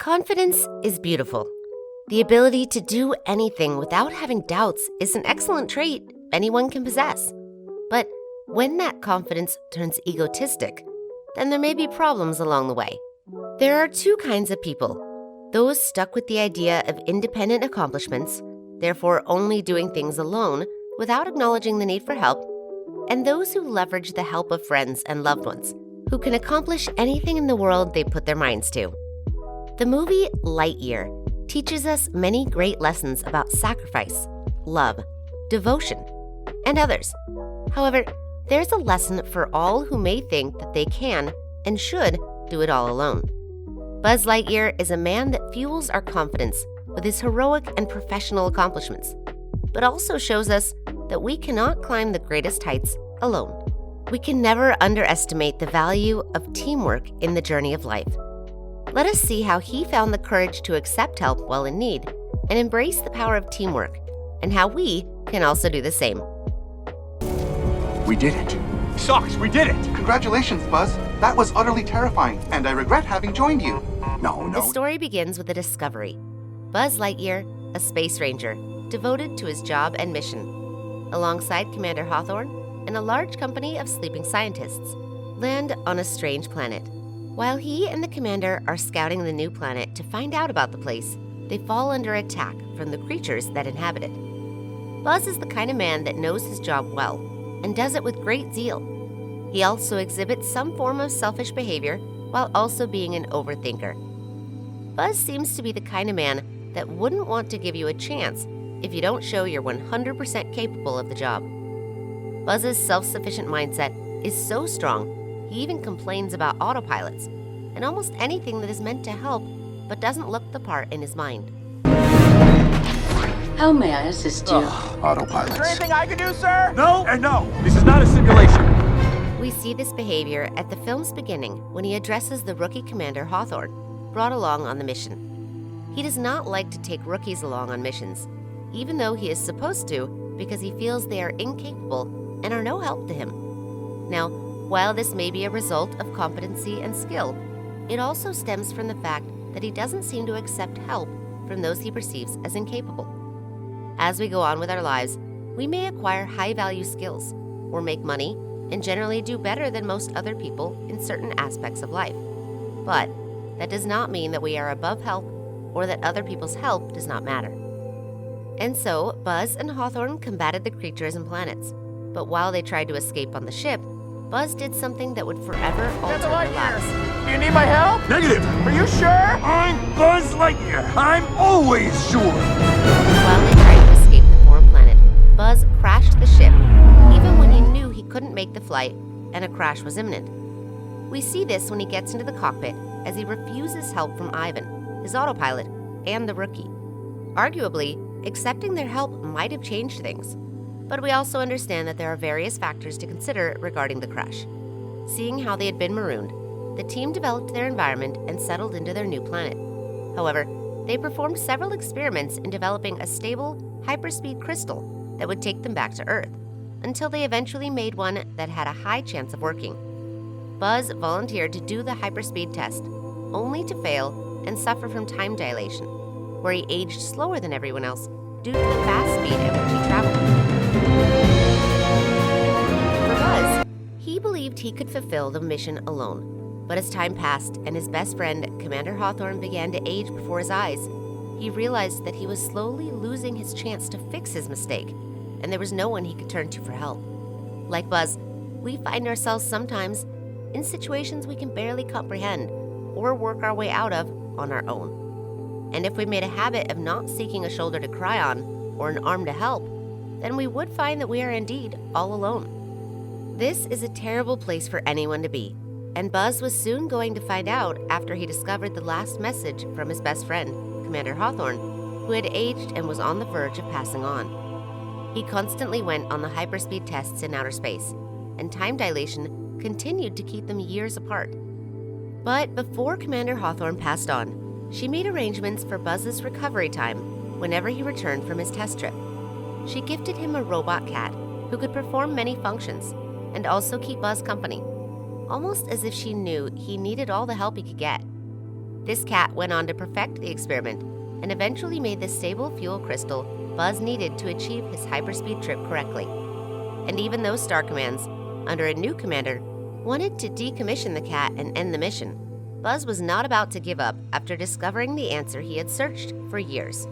Confidence is beautiful. The ability to do anything without having doubts is an excellent trait anyone can possess. But when that confidence turns egotistic, then there may be problems along the way. There are two kinds of people: those stuck with the idea of independent accomplishments, therefore only doing things alone without acknowledging the need for help, and those who leverage the help of friends and loved ones, who can accomplish anything in the world they put their minds to. The movie Lightyear teaches us many great lessons about sacrifice, love, devotion, and others. However, there's a lesson for all who may think that they can and should do it all alone. Buzz Lightyear is a man that fuels our confidence with his heroic and professional accomplishments, but also shows us that we cannot climb the greatest heights alone. We can never underestimate the value of teamwork in the journey of life. Let us see how he found the courage to accept help while in need and embrace the power of teamwork, and how we can also do the same. We did it. Socks, we did it! Congratulations, Buzz. That was utterly terrifying, and I regret having joined you. No. The story begins with a discovery. Buzz Lightyear, a space ranger, devoted to his job and mission, alongside Commander Hawthorne and a large company of sleeping scientists, land on a strange planet. While he and the commander are scouting the new planet to find out about the place, they fall under attack from the creatures that inhabit it. Buzz is the kind of man that knows his job well and does it with great zeal. He also exhibits some form of selfish behavior while also being an overthinker. Buzz seems to be the kind of man that wouldn't want to give you a chance if you don't show you're 100% capable of the job. Buzz's self-sufficient mindset is so strong, he even complains about autopilots and almost anything that is meant to help but doesn't look the part in his mind. How may I assist you? Autopilots. Is there anything I can do, sir? No and no. This is not a simulation. We see this behavior at the film's beginning when he addresses the rookie commander Hawthorne, brought along on the mission. He does not like to take rookies along on missions, even though he is supposed to, because he feels they are incapable and are no help to him. Now, while this may be a result of competency and skill, it also stems from the fact that he doesn't seem to accept help from those he perceives as incapable. As we go on with our lives, we may acquire high-value skills, or make money, and generally do better than most other people in certain aspects of life. But that does not mean that we are above help or that other people's help does not matter. And so, Buzz and Hawthorne combated the creatures and planets, but while they tried to escape on the ship, Buzz did something that would forever alter their lives. Do you need my help? Negative. Are you sure? I'm Buzz Lightyear. I'm always sure. While they tried to escape the foreign planet, Buzz crashed the ship, even when he knew he couldn't make the flight and a crash was imminent. We see this when he gets into the cockpit as he refuses help from Ivan, his autopilot, and the rookie. Arguably, accepting their help might have changed things. But we also understand that there are various factors to consider regarding the crash. Seeing how they had been marooned, the team developed their environment and settled into their new planet. However, they performed several experiments in developing a stable, hyperspeed crystal that would take them back to Earth, until they eventually made one that had a high chance of working. Buzz volunteered to do the hyperspeed test, only to fail and suffer from time dilation, where he aged slower than everyone else due to the fast speed at which he traveled. For Buzz, he believed he could fulfill the mission alone. But as time passed and his best friend, Commander Hawthorne, began to age before his eyes, he realized that he was slowly losing his chance to fix his mistake, and there was no one he could turn to for help. Like Buzz, we find ourselves sometimes in situations we can barely comprehend or work our way out of on our own. And if we made a habit of not seeking a shoulder to cry on or an arm to help, then we would find that we are indeed all alone. This is a terrible place for anyone to be, and Buzz was soon going to find out after he discovered the last message from his best friend, Commander Hawthorne, who had aged and was on the verge of passing on. He constantly went on the hyperspeed tests in outer space, and time dilation continued to keep them years apart. But before Commander Hawthorne passed on, she made arrangements for Buzz's recovery time whenever he returned from his test trip. She gifted him a robot cat who could perform many functions and also keep Buzz company, almost as if she knew he needed all the help he could get. This cat went on to perfect the experiment and eventually made the stable fuel crystal Buzz needed to achieve his hyperspeed trip correctly. And even though Star Commands, under a new commander, wanted to decommission the cat and end the mission, Buzz was not about to give up after discovering the answer he had searched for years.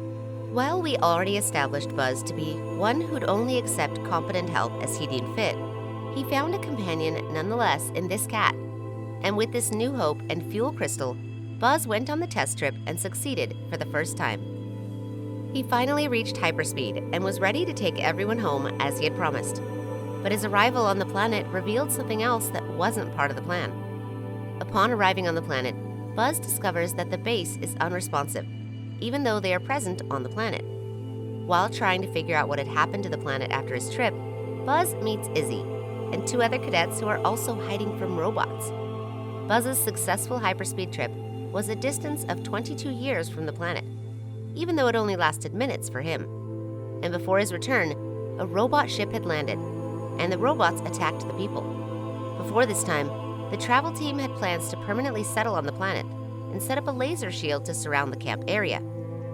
While we already established Buzz to be one who'd only accept competent help as he deemed fit, he found a companion nonetheless in this cat. And with this new hope and fuel crystal, Buzz went on the test trip and succeeded for the first time. He finally reached hyperspeed and was ready to take everyone home as he had promised. But his arrival on the planet revealed something else that wasn't part of the plan. Upon arriving on the planet, Buzz discovers that the base is unresponsive, even though they are present on the planet. While trying to figure out what had happened to the planet after his trip, Buzz meets Izzy and 2 other cadets who are also hiding from robots. Buzz's successful hyperspeed trip was a distance of 22 years from the planet, even though it only lasted minutes for him. And before his return, a robot ship had landed, and the robots attacked the people. Before this time, the travel team had plans to permanently settle on the planet and set up a laser shield to surround the camp area.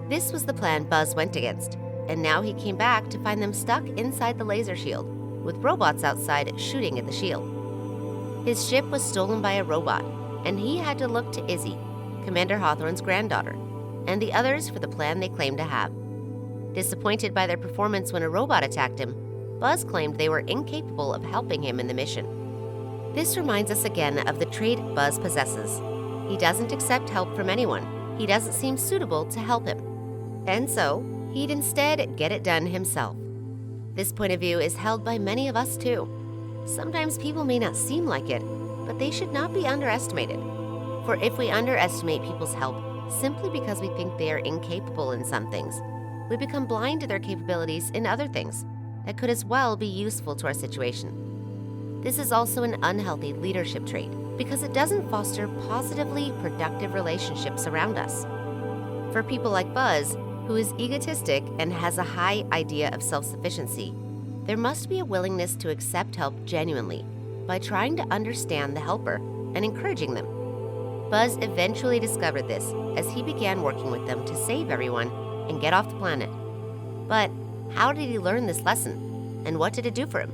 This was the plan Buzz went against, and now he came back to find them stuck inside the laser shield, with robots outside shooting at the shield. His ship was stolen by a robot, and he had to look to Izzy, Commander Hawthorne's granddaughter, and the others for the plan they claimed to have. Disappointed by their performance when a robot attacked him, Buzz claimed they were incapable of helping him in the mission. This reminds us again of the trait Buzz possesses. He doesn't accept help from anyone. He doesn't seem suitable to help him. And so, he'd instead get it done himself. This point of view is held by many of us too. Sometimes people may not seem like it, but they should not be underestimated. For if we underestimate people's help simply because we think they are incapable in some things, we become blind to their capabilities in other things that could as well be useful to our situation. This is also an unhealthy leadership trait because it doesn't foster positively productive relationships around us. For people like Buzz, who is egotistic and has a high idea of self-sufficiency, there must be a willingness to accept help genuinely by trying to understand the helper and encouraging them. Buzz eventually discovered this as he began working with them to save everyone and get off the planet. But how did he learn this lesson, and what did it do for him?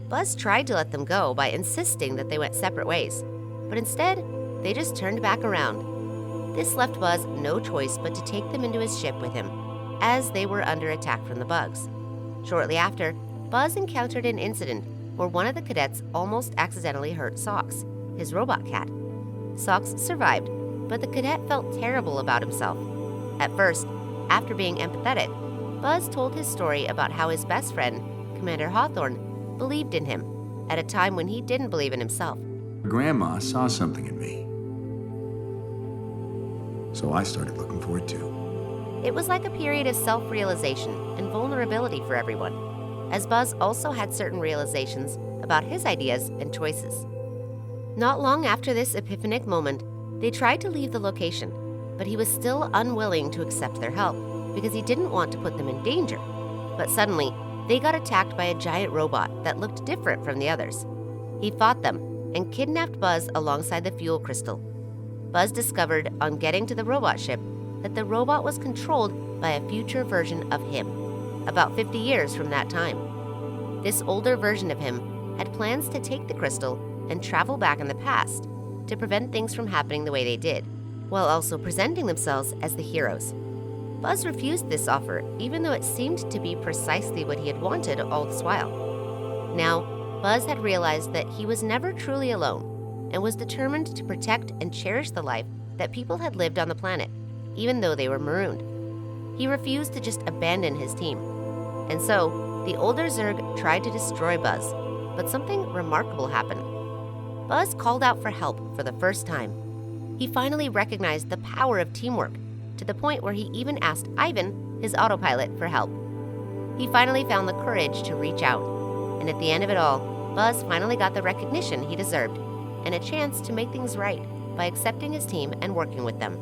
Buzz tried to let them go by insisting that they went separate ways, but instead, they just turned back around. This left Buzz no choice but to take them into his ship with him, as they were under attack from the bugs. Shortly after, Buzz encountered an incident where one of the cadets almost accidentally hurt Socks, his robot cat. Socks survived, but the cadet felt terrible about himself. At first, after being empathetic, Buzz told his story about how his best friend, Commander Hawthorne, believed in him at a time when he didn't believe in himself. Grandma saw something in me. So I started looking for it too. It was like a period of self-realization and vulnerability for everyone, as Buzz also had certain realizations about his ideas and choices. Not long after this epiphanic moment, they tried to leave the location, but he was still unwilling to accept their help because he didn't want to put them in danger. But suddenly, they got attacked by a giant robot that looked different from the others. He fought them and kidnapped Buzz alongside the fuel crystal. Buzz discovered on getting to the robot ship that the robot was controlled by a future version of him, about 50 years from that time. This older version of him had plans to take the crystal and travel back in the past to prevent things from happening the way they did, while also presenting themselves as the heroes. Buzz refused this offer, even though it seemed to be precisely what he had wanted all this while. Now, Buzz had realized that he was never truly alone and was determined to protect and cherish the life that people had lived on the planet, even though they were marooned. He refused to just abandon his team. And so, the older Zurg tried to destroy Buzz, but something remarkable happened. Buzz called out for help for the first time. He finally recognized the power of teamwork, to the point where he even asked Ivan, his autopilot, for help. He finally found the courage to reach out, and at the end of it all, Buzz finally got the recognition he deserved and a chance to make things right by accepting his team and working with them.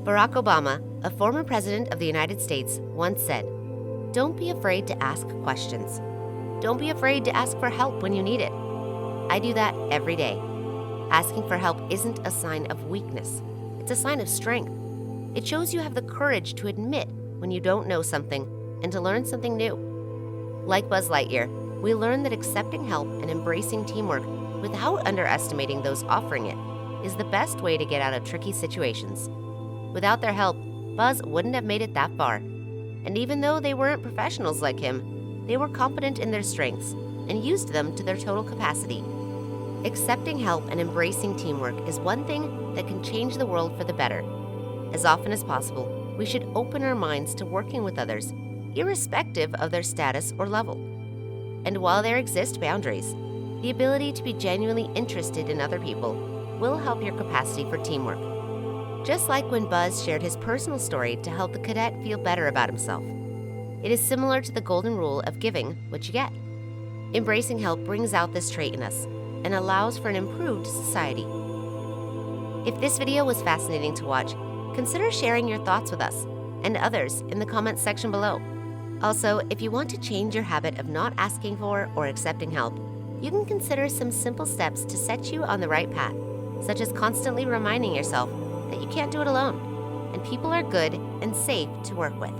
Barack Obama, a former president of the United States, once said, "Don't be afraid to ask questions. Don't be afraid to ask for help when you need it." I do that every day. Asking for help isn't a sign of weakness. It's a sign of strength. It shows you have the courage to admit when you don't know something and to learn something new. Like Buzz Lightyear, we learn that accepting help and embracing teamwork without underestimating those offering it is the best way to get out of tricky situations. Without their help, Buzz wouldn't have made it that far. And even though they weren't professionals like him, they were confident in their strengths and used them to their total capacity. Accepting help and embracing teamwork is one thing that can change the world for the better. As often as possible, we should open our minds to working with others, irrespective of their status or level. And while there exist boundaries, the ability to be genuinely interested in other people will help your capacity for teamwork. Just like when Buzz shared his personal story to help the cadet feel better about himself. It is similar to the golden rule of giving what you get. Embracing help brings out this trait in us and allows for an improved society. If this video was fascinating to watch, consider sharing your thoughts with us and others in the comments section below. Also, if you want to change your habit of not asking for or accepting help, you can consider some simple steps to set you on the right path, such as constantly reminding yourself that you can't do it alone, and people are good and safe to work with.